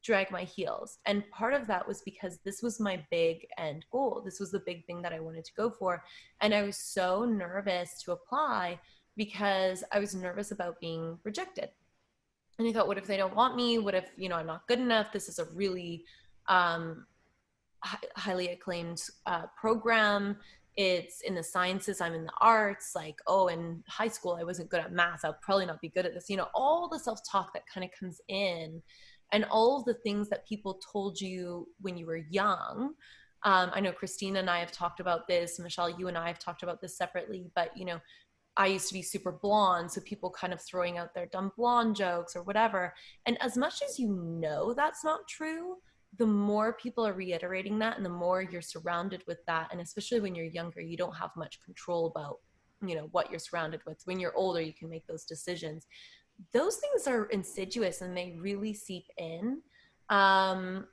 drag my heels. And part of that was because this was my big end goal. This was the big thing that I wanted to go for. And I was so nervous to apply because I was nervous about being rejected. And I thought, what if they don't want me? What if, you know, I'm not good enough? This is a really highly acclaimed program. It's in the sciences. I'm in the arts. Like, oh, in high school, I wasn't good at math. I'll probably not be good at this. You know, all the self-talk that kind of comes in, and all of the things that people told you when you were young. I know Christina and I have talked about this. Michelle, you and I have talked about this separately, but, you know, I used to be super blonde, so people kind of throwing out their dumb blonde jokes or whatever. And as much as you know that's not true, the more people are reiterating that, and the more you're surrounded with that. And especially when you're younger, you don't have much control about, you know, what you're surrounded with. When you're older, you can make those decisions. Those things are insidious and they really seep in. And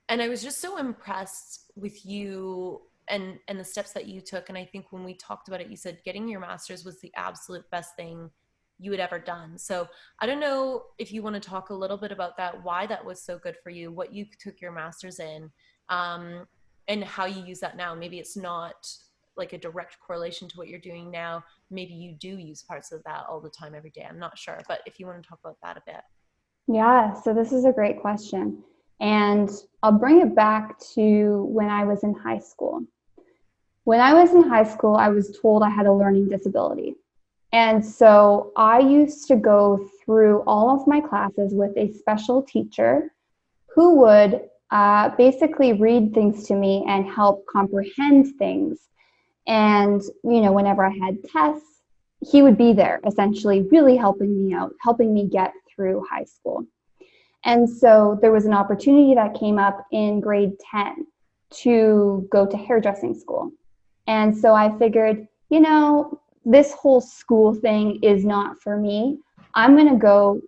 I was just so impressed with you and the steps that you took. And I think when we talked about it, you said getting your master's was the absolute best thing you had ever done. So I don't know if you want to talk a little bit about that, why that was so good for you, what you took your master's in, and how you use that now. Maybe it's not like a direct correlation to what you're doing now. Maybe you do use parts of that all the time, every day. I'm not sure, but if you want to talk about that a bit. Yeah, so this is a great question. And I'll bring it back to when I was in high school. When I was in high school, I was told I had a learning disability. And so I used to go through all of my classes with a special teacher who would basically read things to me and help comprehend things. And, whenever I had tests, he would be there, essentially really helping me out, helping me get through high school. And so there was an opportunity that came up in grade 10 to go to hairdressing school. And so I figured, this whole school thing is not for me. I'm going to go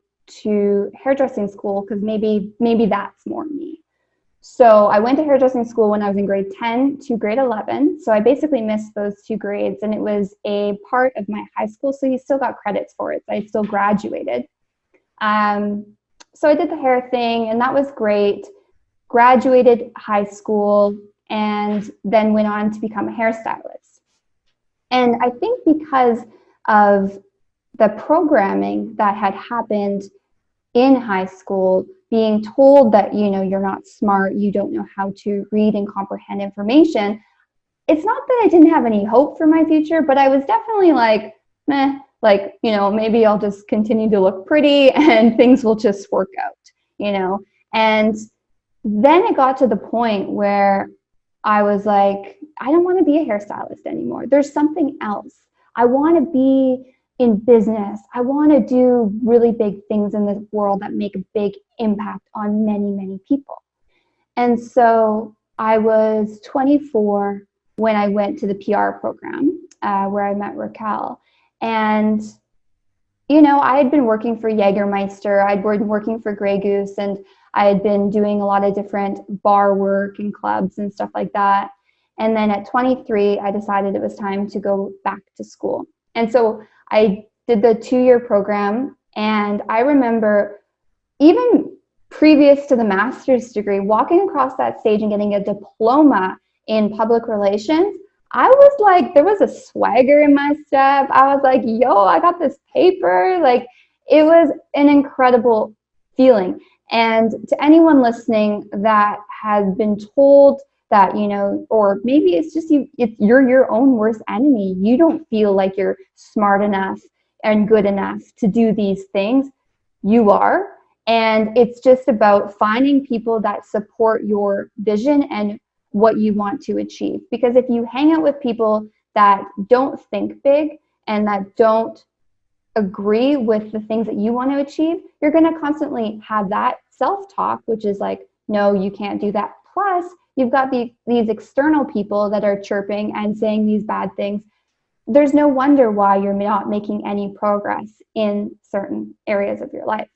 to hairdressing school because maybe that's more me. So I went to hairdressing school when I was in grade 10 to grade 11. So I basically missed those 2 grades, and it was a part of my high school. So you still got credits for it. So I still graduated. So I did the hair thing, and that was great. Graduated high school, and then went on to become a hairstylist. And I think because of the programming that had happened in high school, being told that, you're not smart, you don't know how to read and comprehend information, it's not that I didn't have any hope for my future, but I was definitely like, meh, maybe I'll just continue to look pretty and things will just work out, And then it got to the point where I was like, I don't want to be a hairstylist anymore. There's something else. I want to be in business. I want to do really big things in this world that make a big impact on many, many people. And so I was 24 when I went to the PR program where I met Raquel. And, I had been working for Jägermeister. I'd been working for Grey Goose, and I had been doing a lot of different bar work and clubs and stuff like that. And then at 23, I decided it was time to go back to school. And so I did the 2-year program. And I remember even previous to the master's degree, walking across that stage and getting a diploma in public relations, I was like, there was a swagger in my step. I was like, yo, I got this paper. Like, it was an incredible feeling. And to anyone listening that has been told that, or maybe it's just you're your own worst enemy. You don't feel like you're smart enough and good enough to do these things. You are. And it's just about finding people that support your vision and what you want to achieve. Because if you hang out with people that don't think big and that don't agree with the things that you want to achieve, you're going to constantly have that self-talk, which is like, no, you can't do that. Plus, you've got these external people that are chirping and saying these bad things. There's no wonder why you're not making any progress in certain areas of your life.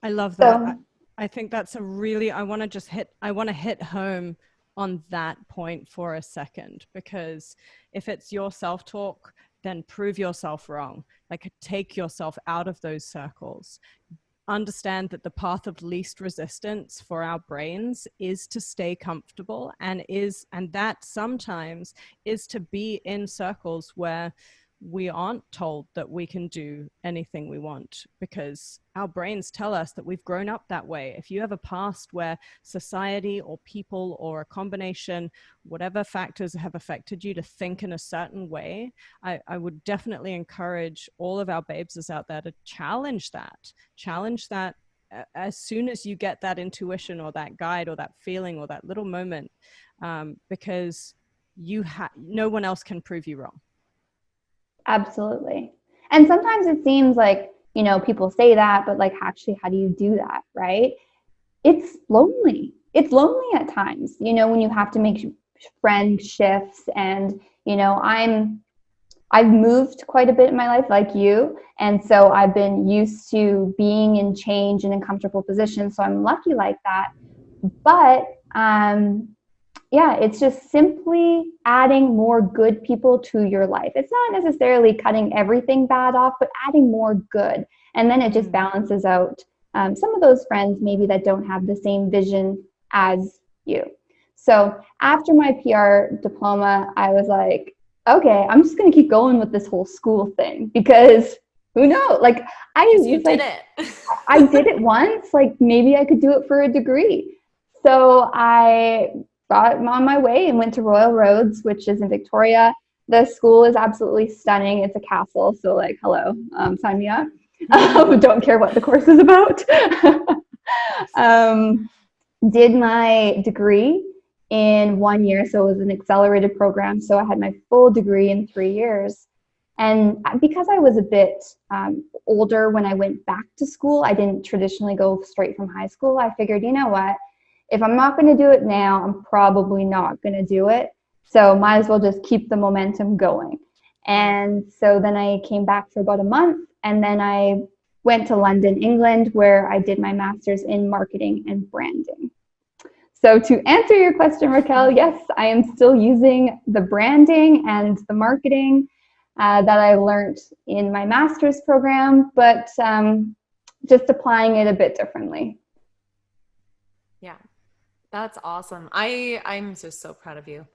I love that. I think that's a really, I want to hit home on that point for a second, because if it's your self-talk, then prove yourself wrong. Like, take yourself out of those circles. Understand that the path of least resistance for our brains is to stay comfortable, and that sometimes is to be in circles where we aren't told that we can do anything we want, because our brains tell us that we've grown up that way. If you have a past where society or people or a combination, whatever factors have affected you to think in a certain way, I would definitely encourage all of our babes out there to challenge that as soon as you get that intuition or that guide or that feeling or that little moment, because no one else can prove you wrong. Absolutely. And sometimes it seems like, people say that, but like, actually, how do you do that? Right? It's lonely. It's lonely at times, when you have to make friend shifts. And, I've moved quite a bit in my life, like you. And so I've been used to being in change and in comfortable positions. So I'm lucky like that. But, yeah, it's just simply adding more good people to your life. It's not necessarily cutting everything bad off, but adding more good. And then it just balances out some of those friends maybe that don't have the same vision as you. So after my PR diploma, I was like, okay, I'm just going to keep going with this whole school thing, because who knows? Like, You did it. I did it once, like maybe I could do it for a degree. So I got on my way and went to Royal Roads, which is in Victoria. The school is absolutely stunning. It's a castle. So like, hello, sign me up. Don't care what the course is about. Did my degree in 1 year. So it was an accelerated program. So I had my full degree in 3 years. And because I was a bit older when I went back to school, I didn't traditionally go straight from high school. I figured, you know what, if I'm not going to do it now, I'm probably not going to do it. So might as well just keep the momentum going. And so then I came back for about a month, and then I went to London, England, where I did my master's in marketing and branding. So to answer your question, Raquel, yes, I am still using the branding and the marketing that I learned in my master's program, but just applying it a bit differently. Yeah, that's awesome. I'm just so proud of you.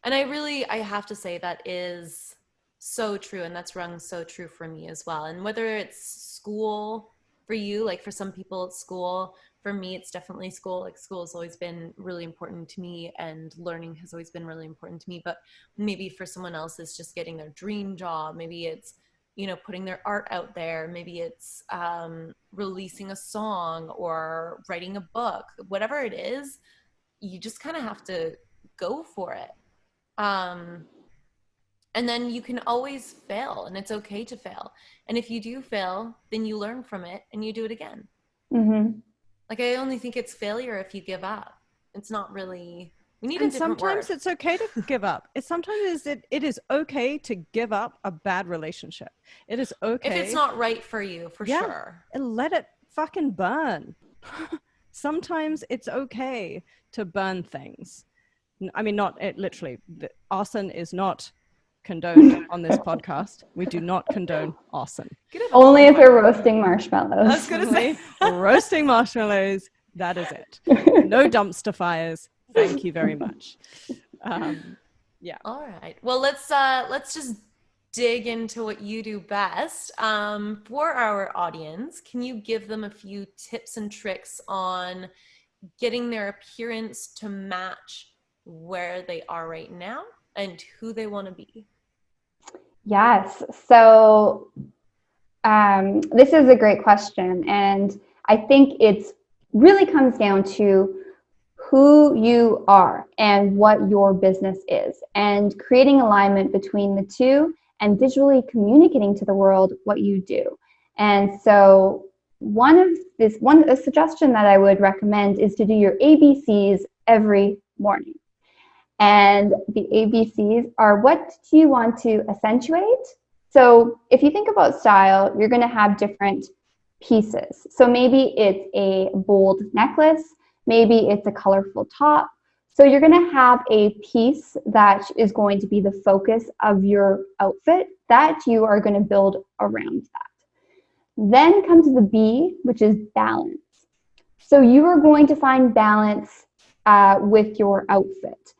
And I have to say that is so true. And that's rung so true for me as well. And whether it's school for you, like for some people it's school, for me, it's definitely school. Like school has always been really important to me, and learning has always been really important to me. But maybe for someone else, it's just getting their dream job. Maybe it's, putting their art out there. Maybe it's releasing a song or writing a book. Whatever it is, you just kind of have to go for it. And then you can always fail, and it's okay to fail. And if you do fail, then you learn from it and you do it again. Mm-hmm. Like, I only think it's failure if you give up. It's not really, we need And a different sometimes word. it's okay to give up. It is okay to give up a bad relationship. It is okay. If it's not right for you, for sure. And let it fucking burn. Sometimes it's okay to burn things. I mean, not it literally. Arson is not condoned on this podcast. We do not condone arson. Only if they're roasting marshmallows. I was going to say. Roasting marshmallows. That is it. No dumpster fires. Thank you very much. Yeah. All right. Well, let's just dig into what you do best. For our audience, can you give them a few tips and tricks on getting their appearance to match where they are right now and who they want to be? Yes. So this is a great question. And I think it's really comes down to who you are and what your business is, and creating alignment between the two and visually communicating to the world what you do. And so a suggestion that I would recommend is to do your ABCs every morning. And the ABCs are, what do you want to accentuate? So if you think about style, you're going to have different pieces. So maybe it's a bold necklace, maybe it's a colorful top. So you're going to have a piece that is going to be the focus of your outfit that you are going to build around that. Then come to the B, which is balance. So you are going to find balance with your outfit.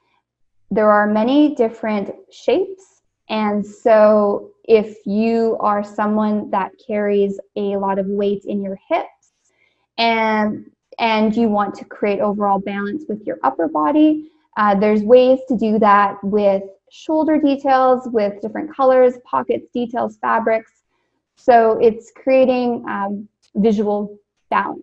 There are many different shapes, and so if you are someone that carries a lot of weight in your hips and you want to create overall balance with your upper body, there's ways to do that with shoulder details, with different colors, pockets, details, fabrics. So it's creating visual balance.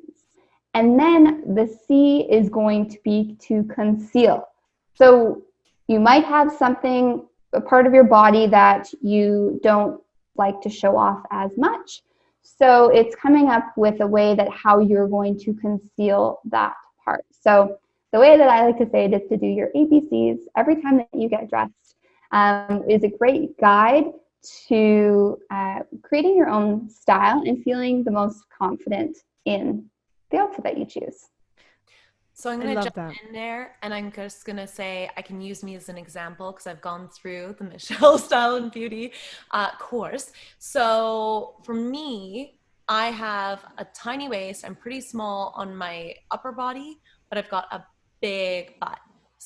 And then the C is going to be to conceal. So you might have something, a part of your body that you don't like to show off as much. So it's coming up with a way that how you're going to conceal that part. So the way that I like to say it is to do your ABCs every time that you get dressed is a great guide to creating your own style and feeling the most confident in the outfit that you choose. So I'm going to jump in there, and I'm just going to say I can use me as an example because I've gone through the Michelle Style and Beauty course. So for me, I have a tiny waist. I'm pretty small on my upper body, but I've got a big butt.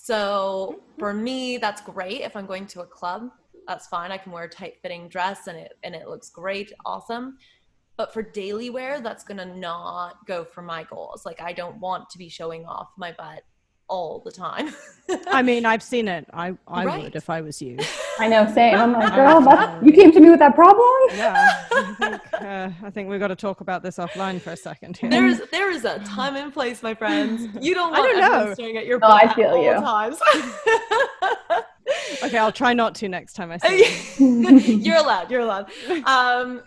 So for me, that's great. If I'm going to a club, that's fine. I can wear a tight fitting dress and it looks great. Awesome. But for daily wear, that's going to not go for my goals. Like, I don't want to be showing off my butt all the time. I mean, I've seen it. I Right. would if I was you. I know, same. I'm like, girl, you came to me with that problem? Yeah, I think we've got to talk about this offline for a second here. There is a time and place, my friends. You don't I want don't everyone know. staring at your No, butt I feel at you. all times. Okay, I'll try not to next time I see you. You're allowed.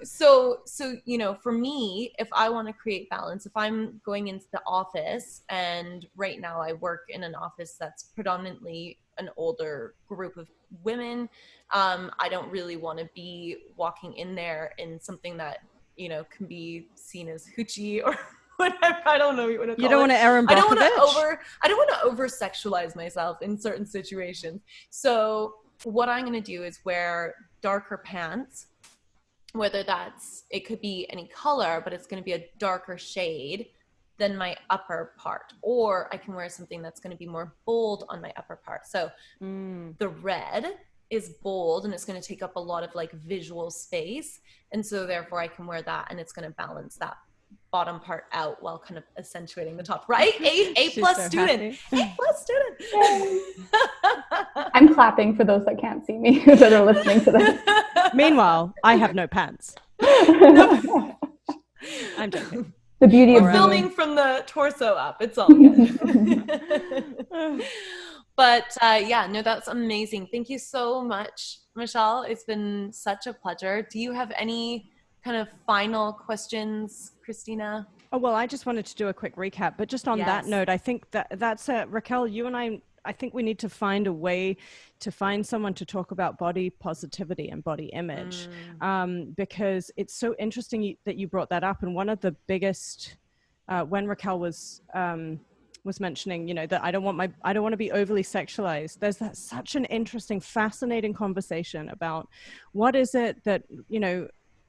So, you know, for me, if I want to create balance, if I'm going into the office, and right now I work in an office that's predominantly an older group of women, I don't really want to be walking in there in something that, you know, can be seen as hoochie or whatever. I don't know what you want to call You don't want to Erin Brockovich. I don't want to over sexualize myself in certain situations. So what I'm going to do is wear darker pants, whether it could be any color, but it's going to be a darker shade than my upper part, or I can wear something that's going to be more bold on my upper part. So the red is bold and it's going to take up a lot of like visual space. And so therefore I can wear that and it's going to balance that bottom part out while kind of accentuating the top, right? A plus so student. happy. A plus student. I'm clapping for those that can't see me that are listening to this. Meanwhile, I have no pants. I'm joking. The beauty of We're filming from the torso up. It's all good. But yeah, no, that's amazing. Thank you so much, Michelle. It's been such a pleasure. Do you have any kind of final questions, Christina? Oh, well, I just wanted to do a quick recap, but just on that note, I think that's Raquel, you and I think we need to find a way to find someone to talk about body positivity and body image, because it's so interesting that you brought that up. And one of the biggest, when Raquel was mentioning, you know, that I don't want to be overly sexualized. There's such an interesting, fascinating conversation about what is it that, you know,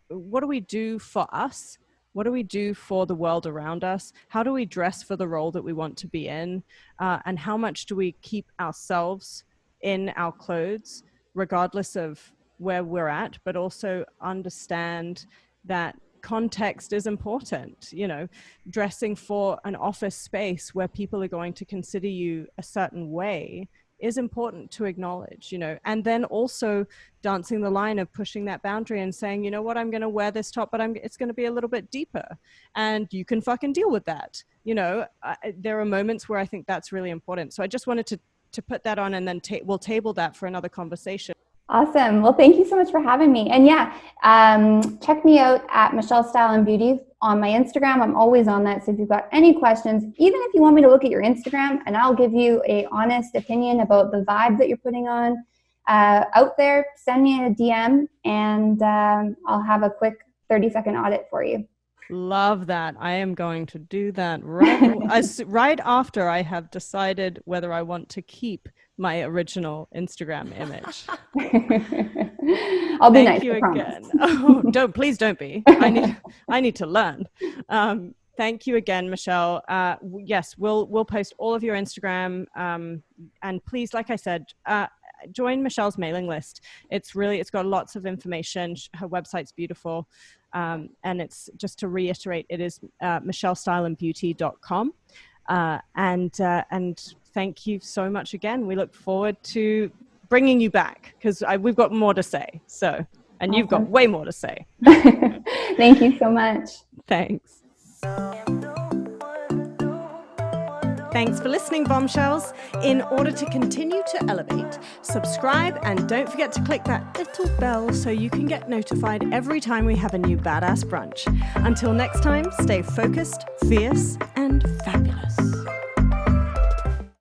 what do we do for us? What do we do for the world around us? How do we dress for the role that we want to be in? And how much do we keep ourselves in our clothes, regardless of where we're at, but also understand that context is important. You know, dressing for an office space where people are going to consider you a certain way is important to acknowledge, you know, and then also dancing the line of pushing that boundary and saying, you know what, I'm going to wear this top, but it's going to be a little bit deeper and you can fucking deal with that. You know, there are moments where I think that's really important. So I just wanted to put that on, and then we'll table that for another conversation. Awesome. Well, thank you so much for having me. And yeah, check me out at Michelle Style and Beauty on my Instagram. I'm always on that. So if you've got any questions, even if you want me to look at your Instagram and I'll give you a honest opinion about the vibe that you're putting on out there, send me a DM and I'll have a quick 30-second audit for you. Love that. I am going to do that right after I have decided whether I want to keep my original Instagram image. I'll be nice. Thank you again. Oh, please don't be. I need to learn. Thank you again, Michelle. Yes, we'll post all of your Instagram. And please, like I said, join Michelle's mailing list. It's got lots of information. Her website's beautiful. And it's just to reiterate, it is michellestyleandbeauty.com. And thank you so much again. We look forward to bringing you back because we've got more to say. So, and You've got way more to say. Thank you so much. Thanks. Thanks for listening, Bombshells. In order to continue to elevate, subscribe and don't forget to click that little bell so you can get notified every time we have a new badass brunch. Until next time, stay focused, fierce, and